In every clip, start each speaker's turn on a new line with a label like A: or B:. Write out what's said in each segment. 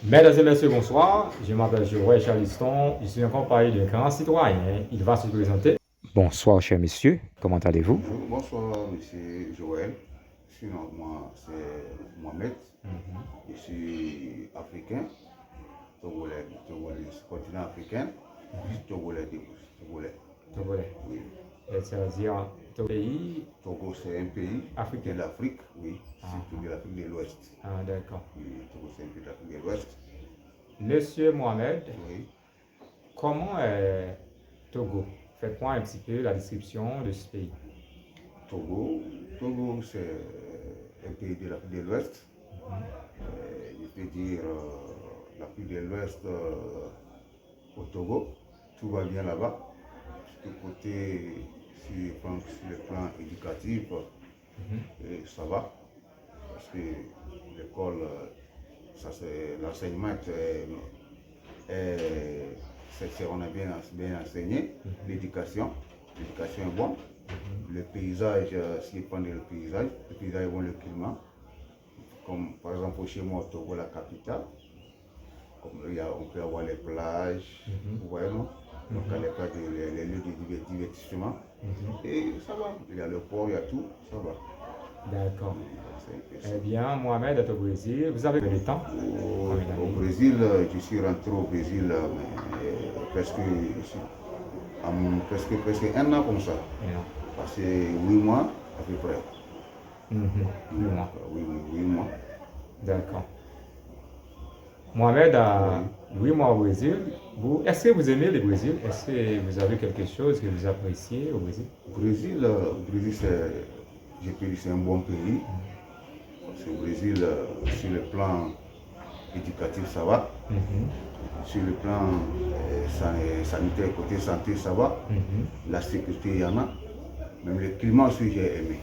A: Mesdames et messieurs, bonsoir. Je m'appelle Joël Charliston. Je suis en compagnie d'un grand citoyen. Il va se présenter. Bonsoir, cher monsieur. Comment allez-vous?
B: Bonjour, bonsoir, monsieur Joël. Sinon, moi, c'est Mohamed. Je suis africain, togolais, togolais, continent africain. Je suis togolais, togolais.
A: Togolais.
B: Oui.
A: C'est-à-dire, pays
B: Togo, c'est un pays
A: africain.
B: de l'Afrique, oui,
A: Ah,
B: surtout de l'Afrique de l'Ouest.
A: ah, d'accord.
B: Oui, Togo, c'est un pays de l'Afrique de l'Ouest.
A: Monsieur Mohamed,
B: Oui.
A: comment est Togo? Faites-moi un petit peu la description de ce pays.
B: Togo, c'est un pays de l'Afrique de l'Ouest. Je peux dire l'Afrique de l'Ouest au Togo. Tout va bien là-bas. Du côté, sur le plan éducatif, ça va. Parce que l'école, l'enseignement on a bien enseigné. L'éducation est bonne. Le paysage, si on prend le paysage est bon, le climat. Comme par exemple chez moi au Togo, la capitale. Comme on peut avoir les plages, vous voyez, non? Donc, les plages, les lieux de divertissement. Et ça va. Il y a le port, il y a tout, ça va.
A: D'accord. Eh bien, Mohamed est au Brésil. Vous avez combien de temps?
B: Au Brésil, je suis rentré au Brésil presque un an comme ça. Passé 8 mois à peu près.
A: 8 mois.
B: Oui, 8 mois.
A: D'accord. Mohamed a 8 mois au Brésil. Est-ce que vous aimez le Brésil? Est-ce que vous avez quelque chose que vous appréciez au Brésil?
B: Brésil, je peux dire, c'est un bon pays. Parce que le Brésil, sur le plan éducatif, ça va. Sur le plan sanitaire, côté santé, ça va. La sécurité, il y en a. Même le climat aussi, j'ai aimé.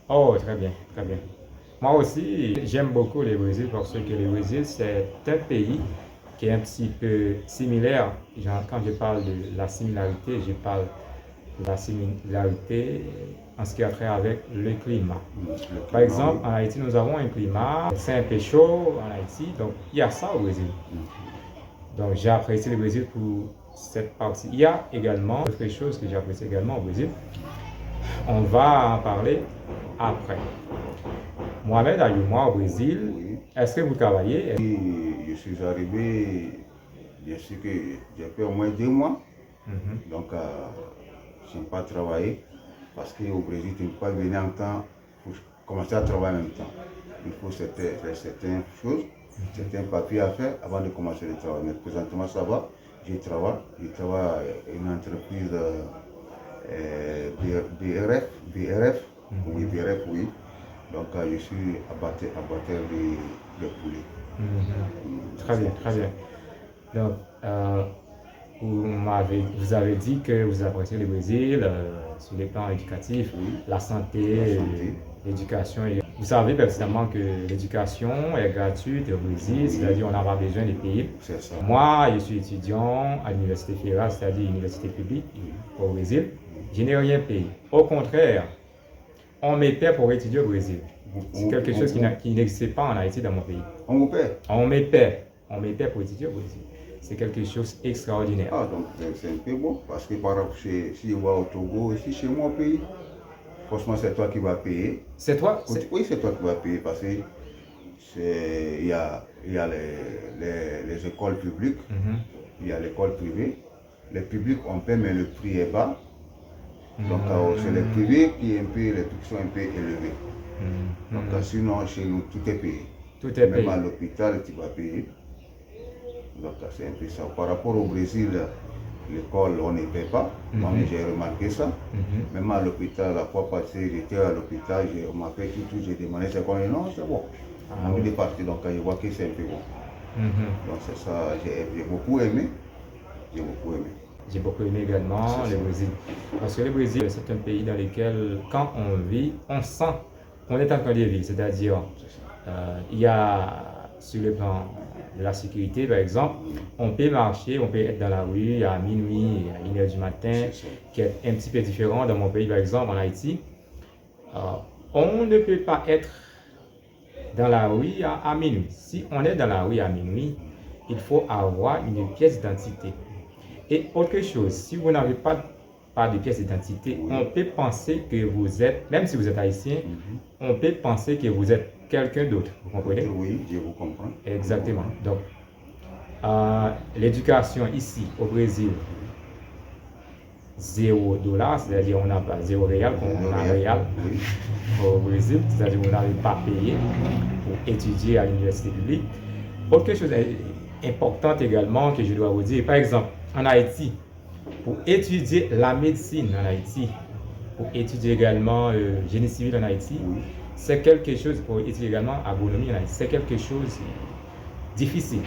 A: Oh, très bien, très bien. Moi aussi, j'aime beaucoup le Brésil parce que le Brésil, c'est un pays qui est un petit peu similaire. Quand je parle de la similarité, je parle de la similarité en ce qui a trait avec le climat. Par exemple, en Haïti, nous avons un climat, c'est un peu chaud en Haïti, donc il y a ça au Brésil. Donc j'ai apprécié le Brésil pour cette partie. Il y a également d'autres choses que j'apprécie également au Brésil. On va en parler après. Mohamed a 8 mois au Brésil.
B: Oui.
A: Est-ce que vous travaillez?
B: Et je suis arrivé, bien sûr que j'ai fait au moins 2 mois. Donc, je n'ai pas travaillé parce qu'au Brésil, tu ne peux pas venir en temps pour commencer à travailler en même temps. Il faut faire certaines choses, certains papiers à faire avant de commencer le travail. Mais présentement, ça va. Je travaille à une entreprise BRF, oui, BRF, oui. Donc, je suis abatteur de poulet.
A: Très bien, très bien. Donc, vous avez dit que vous appréciez le Brésil sur les plans éducatifs, la santé, l'éducation. Vous savez pertinemment que l'éducation est gratuite au Brésil, c'est-à-dire on n'a pas besoin de payer.
B: C'est ça.
A: Moi, je suis étudiant à l'université fédérale, c'est-à-dire l'université publique au Brésil. Je n'ai rien payé. Au contraire, on me paie pour étudier au Brésil. C'est quelque chose qui n'existait pas en Haïti dans mon pays.
B: On vous paie?
A: On me paie pour étudier au Brésil. C'est quelque chose d'extraordinaire.
B: Ah, donc c'est un peu bon, parce que par exemple, si je vais au Togo, ici chez moi au pays, franchement, c'est toi qui vas payer.
A: C'est toi?
B: Oui, c'est toi qui vas payer, parce que il y a les écoles publiques, il y a l'école privée. Les publics, on paie, mais le prix est bas. Donc, c'est les privés les prix sont un peu élevés. Donc, sinon, chez nous, tout est payé.
A: Tout est payé.
B: Même à l'hôpital, tu vas payer. Donc, c'est un peu ça. Par rapport au Brésil, l'école, on ne paie pas. Donc, j'ai remarqué ça. Même à l'hôpital, la fois passée, j'étais à l'hôpital, on m'a fait tout, j'ai demandé c'est quoi. Non, c'est bon. On a envie de partir, donc je vois que c'est un peu bon. Donc, c'est ça, j'ai beaucoup aimé. J'ai beaucoup aimé.
A: J'ai beaucoup aimé également le Brésil. Parce que le Brésil, c'est un pays dans lequel, quand on vit, on sent qu'on est en train de vivre. C'est-à-dire, il y a, sur le plan de la sécurité, par exemple, on peut marcher, on peut être dans la rue à minuit, à 1 heure du matin, qui est un petit peu différent dans mon pays, par exemple, en Haïti. On ne peut pas être dans la rue à minuit. Si on est dans la rue à minuit, il faut avoir une pièce d'identité. Et autre chose, si vous n'avez pas de pièce d'identité, on peut penser que vous êtes, même si vous êtes haïtien, on peut penser que vous êtes quelqu'un d'autre. Vous comprenez?
B: Oui, je vous comprends.
A: Exactement. Donc, l'éducation ici au Brésil, $0, c'est-à-dire on n'a pas 0 réal, on a réal au Brésil, c'est-à-dire on n'avait pas payé pour étudier à l'université publique. Autre chose importante également que je dois vous dire, par exemple, en Haïti, pour étudier la médecine en Haïti, pour étudier également génie civil en Haïti, c'est quelque chose, pour étudier également agronomie en Haïti, c'est quelque chose de difficile.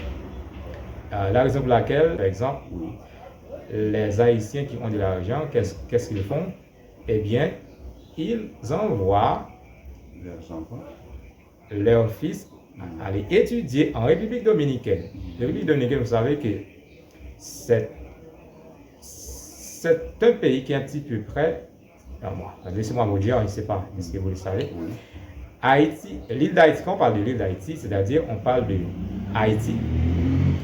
A: La raison pour laquelle, par exemple, les Haïtiens qui ont de l'argent, qu'est-ce qu'ils font? Eh bien, ils envoient leurs fils aller étudier en République dominicaine. La République dominicaine, vous savez que c'est un pays qui est un petit peu près, laissez-moi vous dire, je ne sais pas, est-ce que vous le savez? Haïti, l'île d'Haïti, quand on parle de l'île d'Haïti, c'est-à-dire on parle de Haïti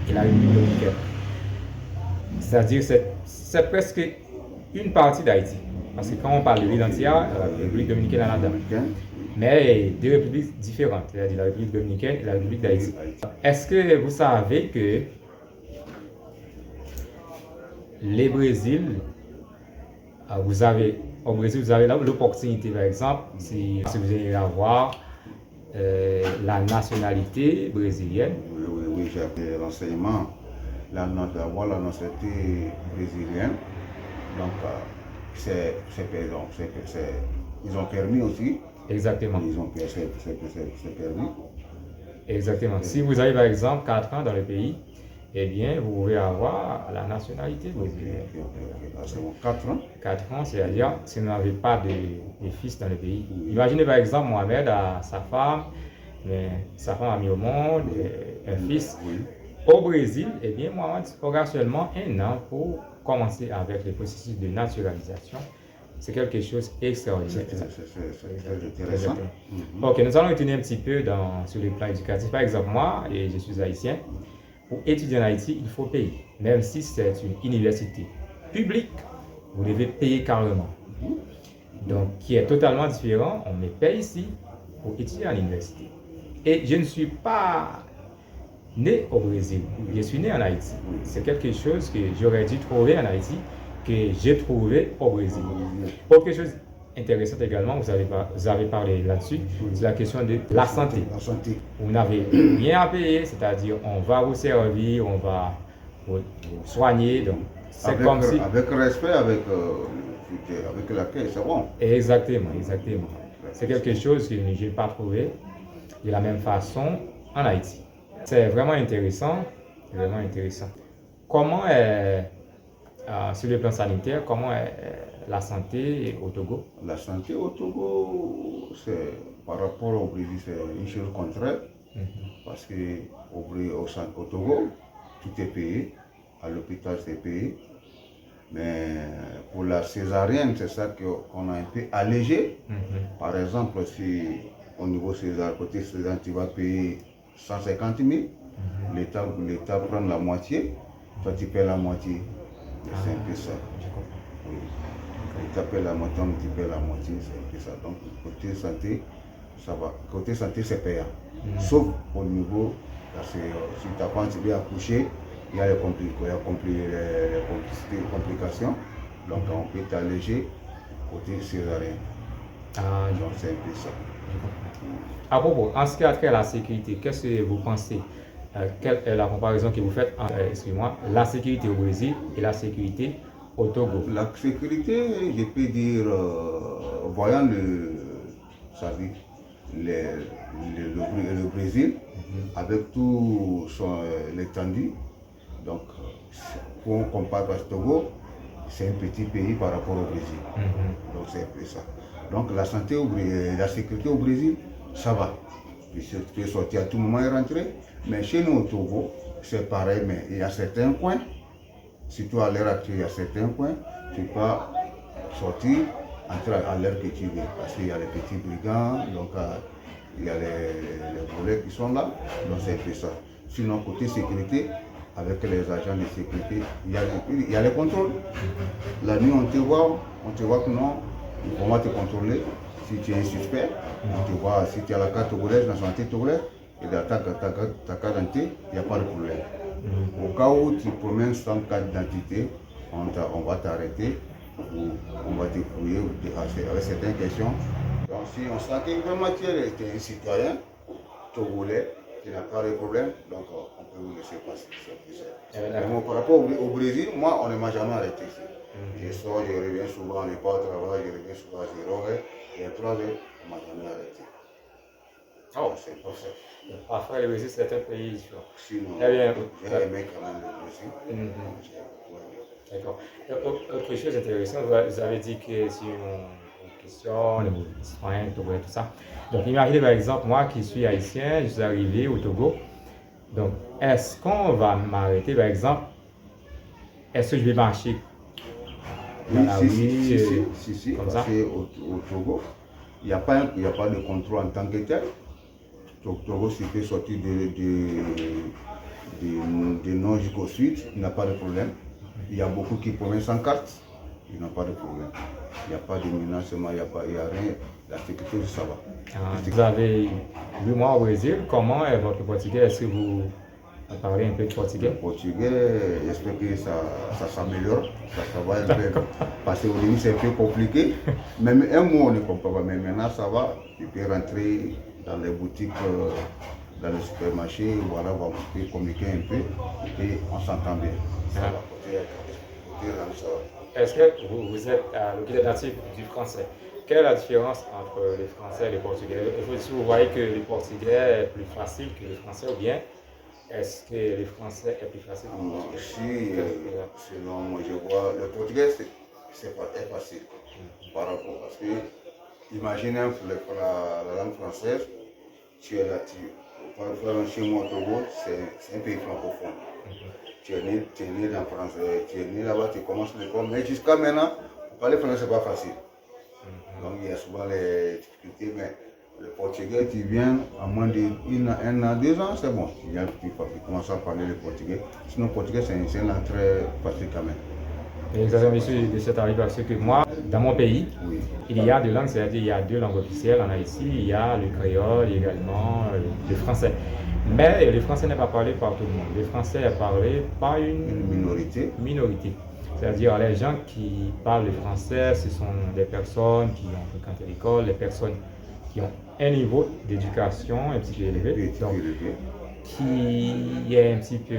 A: et la République dominicaine. C'est-à-dire c'est presque une partie d'Haïti. Parce que quand on parle de l'île entière, la République dominicaine en a dedans. Mais deux républiques différentes, c'est-à-dire la République dominicaine et la République d'Haïti. Est-ce que vous savez que les Brésil, au Brésil, vous avez l'opportunité, par exemple, si vous allez avoir la nationalité brésilienne?
B: Oui, j'ai appris l'enseignement, d'avoir la nationalité brésilienne. Donc, ils ont permis aussi.
A: Exactement.
B: Ils ont c'est permis.
A: Exactement. Si vous avez par exemple 4 ans dans le pays, eh bien, vous pouvez avoir la nationalité brésilienne.
B: 4 ans.
A: 4 ans, c'est-à-dire si vous n'avez pas de fils dans le pays. Imaginez par exemple Mohamed a sa femme a mis au monde un fils. Au Brésil, eh bien, Mohamed aura seulement 1 an pour commencer avec le processus de naturalisation. C'est quelque chose d'extraordinaire.
B: C'est intéressant.
A: Ok, nous allons retourner un petit peu sur le plan éducatif. Par exemple, moi, et je suis haïtien, pour étudier en Haïti, il faut payer. Même si c'est une université publique, vous devez payer carrément. Donc, qui est totalement différent, on me paye ici pour étudier à l'université. Et je ne suis pas né au Brésil, je suis né en Haïti. C'est quelque chose que j'aurais dû trouver en Haïti, que j'ai trouvé au Brésil. Autre chose intéressante également, vous avez parlé là-dessus, c'est la question de la santé. Vous n'avez rien à payer, c'est-à-dire on va vous servir, on va vous soigner. Donc, c'est comme si...
B: Avec respect, avec l'accueil, c'est bon.
A: Exactement. C'est quelque chose que je n'ai pas trouvé de la même façon en Haïti. C'est vraiment intéressant, Comment est, sur le plan sanitaire, comment est la santé au Togo?
B: La santé au Togo, par rapport au Brésil, c'est une chose contraire. Parce qu'au Togo, tout est payé. À l'hôpital, c'est payé. Mais pour la césarienne, c'est ça qu'on a un peu allégé. Par exemple, si au niveau côté césarienne, tu vas payer 150 000, l'État prend la moitié, toi tu paies la moitié. C'est un peu ça. Oui. L'État paie la moitié, tu paies la moitié, c'est un peu ça. Donc côté santé, ça va. Côté santé, c'est payant. Sauf au niveau, parce que si tu n'as pas envie d'accoucher, il y a les complications. Donc on peut t'alléger côté césarien. Donc c'est un peu ça.
A: À propos, en ce qui a trait à la sécurité, qu'est-ce que vous pensez? Quelle est la comparaison que vous faites entre la sécurité au Brésil et la sécurité au Togo?
B: La sécurité, je peux dire, voyant le Brésil, avec tout l'étendue, donc pour on compare avec le Togo, c'est un petit pays par rapport au Brésil. Donc c'est un peu ça. Donc la sécurité au Brésil, ça va. Tu peux sortir à tout moment et rentrer. Mais chez nous au Togo, c'est pareil, mais il y a certains coins, surtout à l'heure actuelle, il y a certains coins, tu peux pas sortir, entrer à l'heure que tu veux. Parce qu'il y a les petits brigands, donc il y a les volets qui sont là, donc c'est un peu ça. Sinon, côté sécurité, avec les agents de sécurité, il y a les contrôles. La nuit, on te voit que non, on va te contrôler. Si tu es un suspect, on te voit, si tu as la carte togolaise, la nationalité togolaise, et dans ta carte d'identité, il n'y a pas de problème. Au cas où tu promènes sans carte d'identité, on va t'arrêter, ou on va te fouiller avec certaines questions. Donc si on sent que vraiment tu es un citoyen togolais, qui n'a pas de problème, donc on peut vous laisser passer. Vraiment, par rapport au Brésil, moi, on ne m'a jamais arrêté ici. Je sors, je reviens souvent, on n'est pas au travail, je reviens souvent à 0h, et à 3h, on ne m'a jamais arrêté.
A: Oh,
B: c'est parfait.
A: Après, le Brésil, c'est un pays différent.
B: Sinon,
A: Eh bien,
B: j'ai aimé quand même le Brésil.
A: D'accord. Autre chose intéressante, vous avez dit que c'est une question, les citoyens, le Togo et tout ça. Donc, imaginez par exemple, moi qui suis haïtien, je suis arrivé au Togo. Donc, est-ce qu'on va m'arrêter par exemple? Est-ce que je vais marcher dans
B: Oui,
A: la rue
B: si,
A: comme
B: parce
A: ça?
B: qu'au Togo, il n'y a pas de contrôle en tant que tel. Au Togo, si tu peux sortir de nord jusqu'au sud, il n'y a pas de problème. Il y a beaucoup qui promènent sans carte, il n'y a pas de problème. Il n'y a pas de menacement, il n'y a rien. La sécurité, ça va.
A: Vous avez 8 mois au Brésil, comment est votre portugais? Est-ce que vous parlez un peu de portugais?
B: Le portugais, j'espère que ça s'améliore, ça va un peu. Parce qu'au début, c'est un peu compliqué. Même un mot, on ne comprend pas, mais maintenant, ça va. Tu peux rentrer dans les boutiques, dans les supermarchés, voilà, on peut communiquer un peu et on s'entend bien. Ça va.
A: Est-ce que vous êtes natif du français? Quelle est la différence entre les français et les portugais? Est-ce que vous voyez que le portugais est plus facile que le français ou bien est-ce que le français est plus facile que le portugais?
B: Selon moi, je vois le portugais, c'est pas facile par rapport parce que imaginez la langue française, tu es là, par exemple chez moi au Togo, c'est un pays francophone. Tu es né dans français, tu es né là-bas, tu commences l'école, mais jusqu'à maintenant, parler français, c'est pas facile. Donc il y a souvent les difficultés, mais le portugais, tu viens à moins d'un an, 2 ans, c'est bon. Tu commences à parler le portugais. Sinon, le portugais, c'est une langue très facile quand même.
A: Exactement, je suis de cet avis parce que moi, dans mon pays,
B: Oui.
A: il y a 2 langues, c'est-à-dire il y a 2 langues officielles en Haïti, il y a le créole également, le français. Mais le français n'est pas parlé par tout le monde. Le français est parlé par une minorité. C'est-à-dire les gens qui parlent le français, ce sont des personnes qui ont fréquenté l'école, les personnes qui ont un niveau d'éducation un petit peu élevé. Donc, qui est un petit peu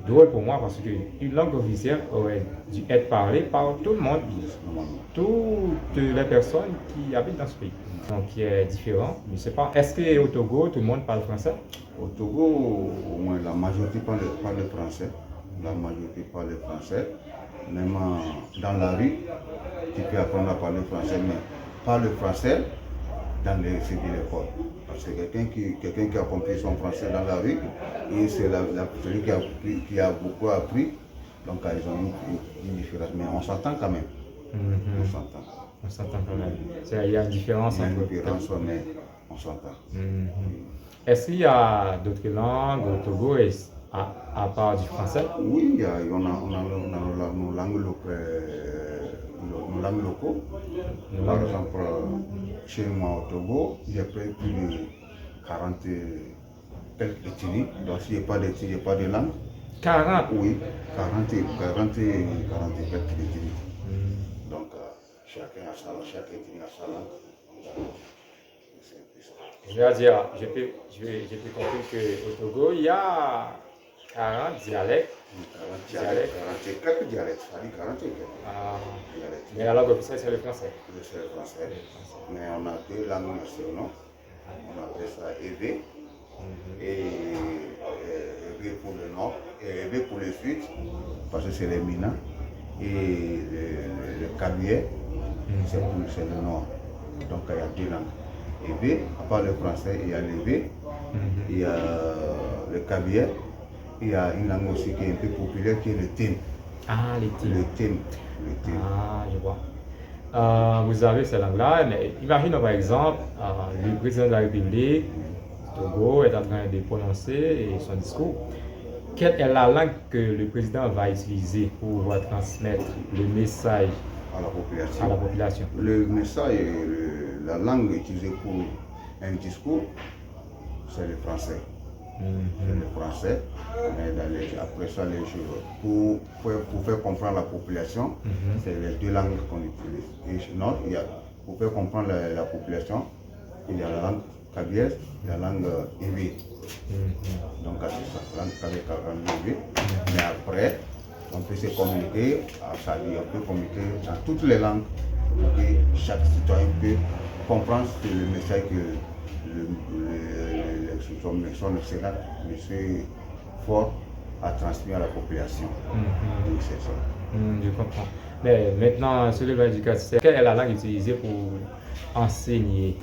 A: drôle pour moi parce qu'une langue officielle aurait dû être parlée par tout le monde, toutes les personnes qui habitent dans ce pays. Donc, qui est différent. Je ne sais pas, est-ce qu'au Togo, tout le monde parle français?
B: Au Togo, au moins la majorité parle français. La majorité parle français. Même dans la rue, tu peux apprendre à parler français, mais parle français dans l'école. Parce que quelqu'un qui a compris son français dans la rue, et c'est celui qui a beaucoup appris, donc ils ont une différence. Mais on s'entend quand même. On s'entend.
A: On s'entend quand même. Il y a une différence
B: Il y a
A: entre...
B: une différence, mais on s'entend.
A: Est-ce qu'il y a d'autres langues au Togo à part du français?
B: Oui, on a nos langues locaux. Par exemple, chez moi au Togo, il y a plus de 40 quelques ethnies. Donc s'il n'y a pas d'ethnie, il n'y a pas de langue.
A: 40?
B: Oui, 40 quelques ethnies. Donc chacun a sa langue, chaque ethnie a sa langue.
A: Je vais dire, j'ai pu comprendre qu'au Togo, il y a 40 dialectes.
B: 40 quelques dialectes, ça dit 40 quelques dialectes.
A: Mais la langue officielle, c'est le français.
B: C'est le français. Mais on a 2 langues nationales. On appelle ça EV. Et EV pour le nord et EV pour le sud, parce que c'est les Mina. Et le Kabyé, c'est le nord. Donc il y a 2 langues. EV, à part le français, il y a l'EV, il y a le Kabyé. Il y a une langue aussi qui est un peu populaire qui est le Tim.
A: Ah, les Tim.
B: Le Tim.
A: Ah, je vois. Vous avez ces langues-là, mais imaginons par exemple, le président de la République du Togo est en train de prononcer son discours. quelle est la langue que le président va utiliser pour pouvoir transmettre le message
B: à la population.
A: à la population?
B: Le message, la langue utilisée pour un discours, c'est le français. C'est le français. Mais après ça, pour faire comprendre la population, c'est les deux langues qu'on utilise. Et non, pour faire comprendre la population, il y a la langue kabyles, la langue Ewe. Donc c'est ça, la langue kabyles, la langue Ewe. Mais après, on peut se communiquer, on peut communiquer dans toutes les langues pour que chaque citoyen peut comprendre le message que son excellence, M. Ford, a transmis à la population. Donc c'est ça.
A: Je comprends. Mais maintenant, sur le plan éducatif, quelle est la langue utilisée pour enseigner?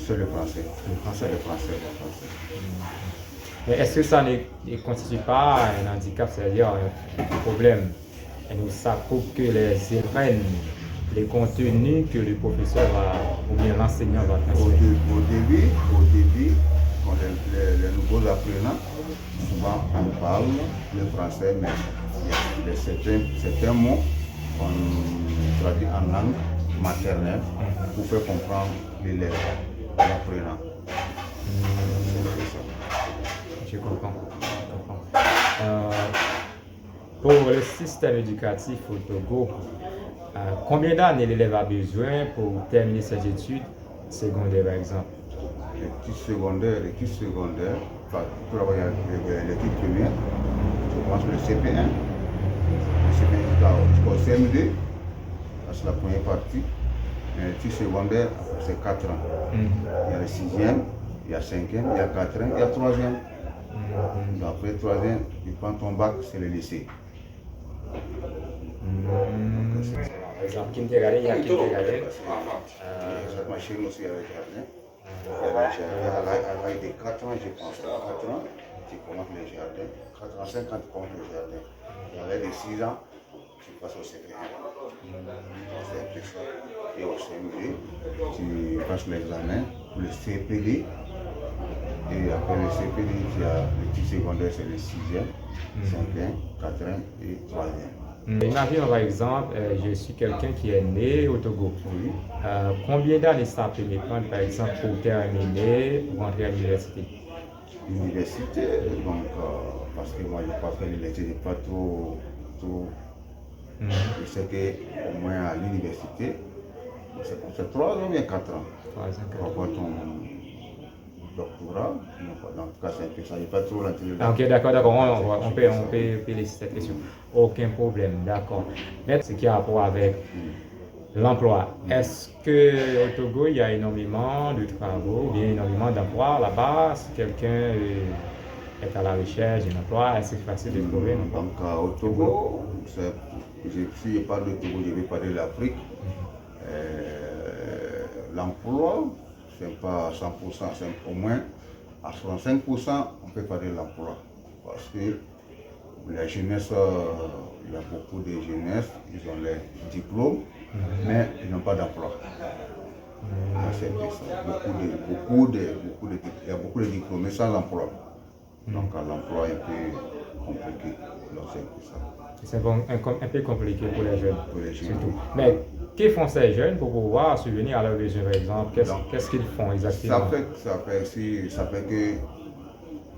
B: C'est le français. Le français, le français, le français.
A: Mais est-ce que ça ne constitue pas un handicap, c'est-à-dire un problème? Et nous savons que les épreuves, les contenus que le professeur ou bien l'enseignant va transmettre.
B: Au début, quand les nouveaux apprenants, souvent on parle le français, mais il y a certains mots qu'on traduit en langue maternelle pour faire comprendre l'élève, l'apprenant.
A: Je comprends. Pour le système éducatif au Togo, combien d'années l'élève a besoin pour terminer ses études secondaires, par exemple?
B: L'étude secondaire, enfin, tout d'abord, il y a l'étude première, je commence le CP1, jusqu'au CM2, c'est la première partie. L'étude secondaire, c'est 4 ans. Il y a le 6e, il y a 5e, il y a 4e, il y a 3e. Après 3e, tu prends ton bac, c'est le lycée.
A: Par exemple, kindergarten, il y a kindergarten.
B: Chez nous aussi, il y a le jardin. À l'âge de 4 ans, je pense, 4 ans, tu commences le jardin. 4 ans, 5 ans, tu commences le jardin. À l'âge de 6 ans, tu passes au CP1. C'est un peu ça. Et au CM2, tu passes l'examen pour le CPD. Et après le CPD, tu as le petit secondaire, c'est le 6e, 5e, 4e et 3e.
A: Imaginons par exemple, je suis quelqu'un qui est né au Togo.
B: Oui.
A: Combien d'années ça peut me prendre par exemple pour terminer, pour rentrer à l'université?
B: L'université, donc, parce que moi je n'ai pas fait l'université, je n'ai pas trop. Je sais qu'au moins à l'université, c'est 3 ans ou bien 4 ans.
A: 3 ans, 4 ans.
B: Pour avoir ton doctorat, dans tout cas c'est un peu ça, je n'ai pas trop l'intérêt.
A: Ok, d'accord, on peut laisser cette question. Aucun problème, d'accord. Mais ce qui a rapport avec l'emploi, est-ce qu'au Togo il y a énormément de travaux, ou bien énormément d'emplois là-bas? Si quelqu'un est à la recherche d'un emploi, est-ce que c'est facile de trouver un emploi?
B: Donc au Togo, si je parle de Togo, je vais parler de l'Afrique. L'emploi, c'est pas 100%, c'est au moins à 65%, on peut parler de l'emploi. Parce que la jeunesse, il y a beaucoup de jeunesse, ils ont les diplômes, mais ils n'ont pas d'emploi. C'est ça. Il y a beaucoup de diplômés sans emploi. Donc l'emploi est un peu compliqué. Donc c'est un peu ça.
A: C'est un peu compliqué pour les jeunes.
B: Pour les jeunes.
A: Surtout. Mais que font ces jeunes pour pouvoir subvenir à leurs besoins, par exemple? Qu'est-ce qu'ils font exactement?
B: Ça fait que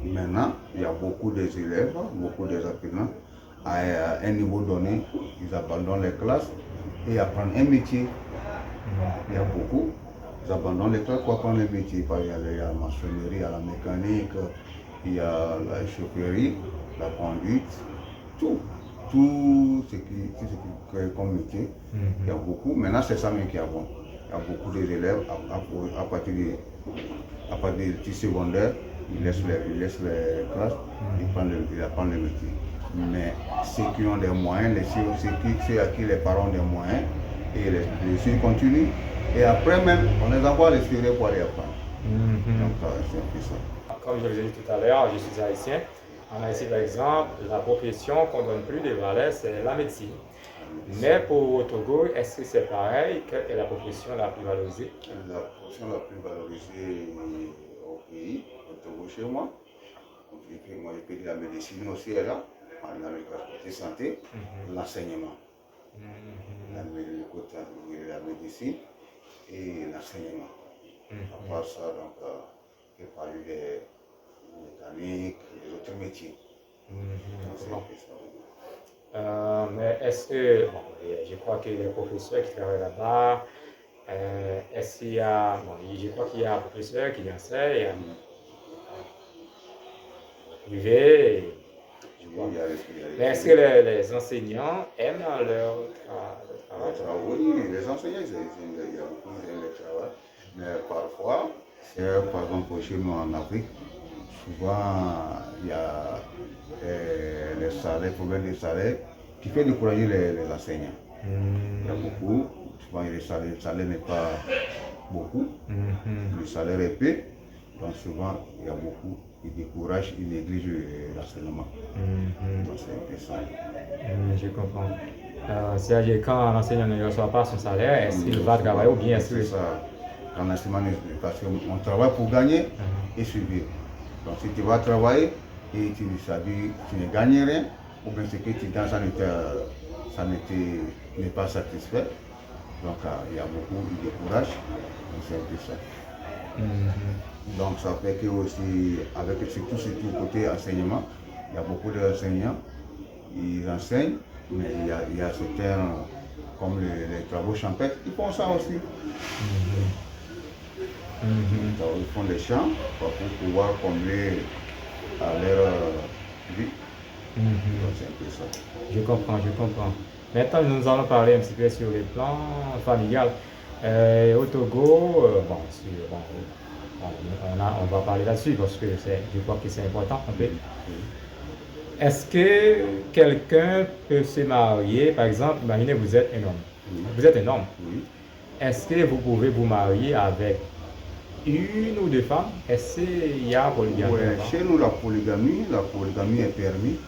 B: maintenant, il y a beaucoup d'élèves, beaucoup d'apprenants, à un niveau donné, ils abandonnent les classes et apprennent un métier. Il y a beaucoup, ils abandonnent les classes pour apprendre un métier. Il y a la maçonnerie, il y a la mécanique, il y a la chaufferie, la conduite, tout ce qui est comme métier. Il y a beaucoup. Maintenant, c'est ça même qui est bon. Il y a beaucoup d'élèves à partir du secondaire, ils laissent les classes, ils apprennent le métier. Mais ceux qui ont des moyens, ceux à qui les parents ont des moyens, et les filles continuent. Et après même, on les envoie à l'extérieur pour aller apprendre. Donc c'est un peu ça.
A: Comme je vous ai dit tout à l'heure, je suis haïtien. En Haïti, par exemple, la profession qu'on donne plus de valeur, c'est la médecine. Mais pour au Togo, est-ce que c'est pareil? Quelle est la profession la plus valorisée?
B: La profession la plus valorisée au pays, au Togo chez moi, moi j'ai fait de la médecine aussi là, dans le côté santé, l'enseignement. Le côté de la médecine et l'enseignement. À part ça, donc, j'ai parlé des mécaniques, des autres métiers.
A: Mais est-ce que, bon, je crois que les professeurs qui travaillent là-bas, est-ce qu'il y a, bon, je crois qu'il y a un professeur qui enseigne, privé, je crois. Mais est-ce que les enseignants aiment leur travail?
B: Oui, les enseignants, il y a beaucoup qui aiment le travail, mais parfois, par exemple chez nous en Afrique, souvent il y a les salaires, le problème des salaires qui fait décourager les enseignants. Il y a beaucoup, souvent le salaire n'est pas beaucoup, le salaire est peu, donc souvent il y a beaucoup qui découragent, ils négligent l'enseignement. Donc c'est un peu ça.
A: Je comprends. C'est-à-dire quand l'enseignant ne reçoit pas son salaire, est-ce qu'il va travailler ou bien est-ce que...
B: C'est ça. Quand l'enseignement, parce qu'on travaille pour gagner et survivre. Donc si tu vas travailler et tu ne gagnes rien, ou bien ce que tu gagnes, ça n'est pas satisfait. Donc il y a beaucoup de décourage. Donc c'est un peu ça. Donc ça fait que aussi, avec surtout côté enseignement, il y a beaucoup d'enseignants, ils enseignent, mais il y a certains, comme les travaux champêtres, ils font ça aussi. Ils font des champs pour pouvoir combler à leur vie. Donc c'est un peu ça.
A: Je comprends, je comprends. Maintenant, nous allons parler un petit peu sur le plan familial. Au Togo, on va parler là-dessus parce que je crois que c'est important un peu. Est-ce que quelqu'un peut se marier, par exemple, imaginez vous êtes un homme. Vous êtes un homme. Est-ce que vous pouvez vous marier avec une ou deux femmes? Est-ce qu'il y a polygamie?
B: Chez nous, la polygamie est permise,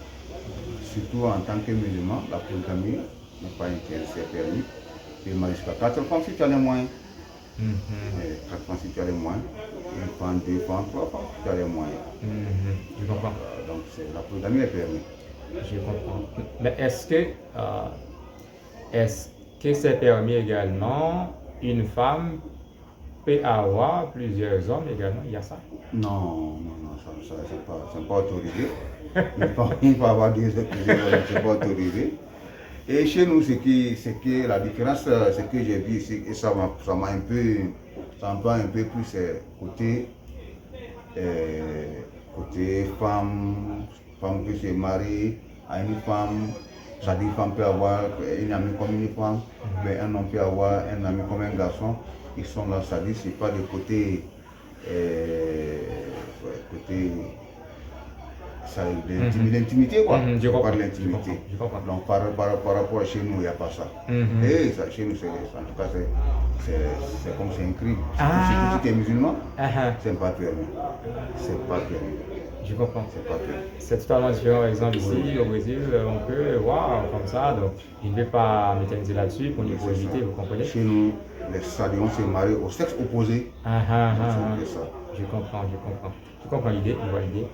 B: surtout en tant que musulman. La polygamie n'est pas interdite, c'est permis. Et jusqu'à 4 femmes si tu as les moyens. 4 femmes si tu as les moyens. Une femme, 2 femmes, 3 femmes si tu as les moyens.
A: Je comprends.
B: Donc la polygamie est permise.
A: Je comprends. Mais est-ce que c'est permis également une femme peut avoir plusieurs hommes également? Il y a ça?
B: Non, ça c'est pas autorisé. Il peut avoir plusieurs hommes, c'est pas autorisé. Et chez nous, c'est que la différence, c'est que j'ai vu ici, et ça m'a un peu plus côté femme qui se marie à une femme, c'est-à-dire une femme peut avoir une amie comme une femme, mais un homme peut avoir un ami comme un garçon. Ils sont là, c'est-à-dire c'est pas le côté l'intimité quoi.
A: Je comprends.
B: Par l'intimité. Donc par rapport à chez nous, il n'y a pas ça. Et ça, chez nous, en tout cas, c'est comme c'est un crime. Si tu es musulman, c'est pas permis. C'est pas permis.
A: Je comprends.
B: C'est pas permis.
A: C'est totalement différent. Par exemple, ici, au Brésil, on peut voir comme ça. Donc, je ne vais pas m'éterniser là-dessus pour éviter, vous comprenez?
B: Chez nous, les salions se marient au sexe opposé.
A: Je comprends. Je comprends l'idée, je vois l'idée.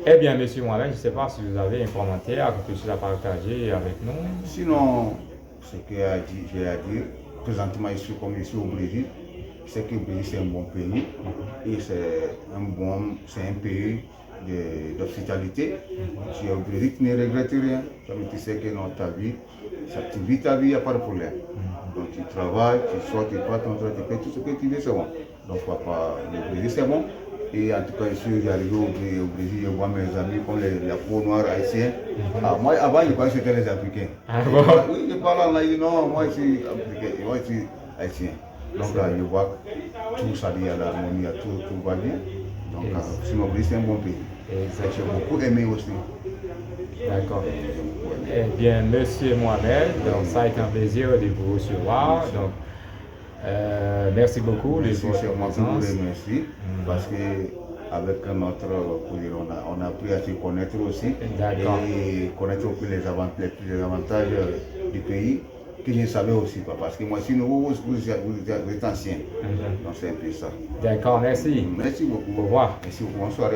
A: Eh bien, monsieur Mohamed, je ne sais pas si vous avez un commentaire, quelque chose à partager avec nous.
B: Sinon, ce que j'ai à dire, présentement ici, comme ici au Brésil, c'est que le Brésil c'est un bon pays et c'est un pays d'hospitalité. Tu es au Brésil, tu ne regrettes rien. Comme tu sais que dans ta vie, tu vis ta vie, il n'y a pas de problème. Donc tu travailles, tu sors, tu prends ton travail, tu fais tout ce que tu veux, c'est bon. Donc le Brésil c'est bon. Et en tout cas, ici, j'arrive au Brésil, je vois mes amis comme les peaux noires haïtiens. Moi, avant, je pensais que c'était les Africains. Oui, je parle en haïtien, non, moi, je suis africain, moi, je suis haïtien. Donc là, je vois tout ça, il y a l'harmonie, tout va bien. Donc, sinon, le Brésil, c'est un bon pays. J'ai beaucoup aimé aussi.
A: D'accord. Eh bien, monsieur Mohamed, donc, ça a été un plaisir de vous recevoir. Donc, merci beaucoup de votre présence.
B: Merci, parce que avec notre on a appris à se connaître aussi et connaître plus les avantages du pays que je ne savais aussi pas. Parce que moi, sinon, vous êtes ancien. Donc c'est un peu ça.
A: D'accord, merci.
B: Merci beaucoup.
A: Au revoir.
B: Merci beaucoup. Bonsoir.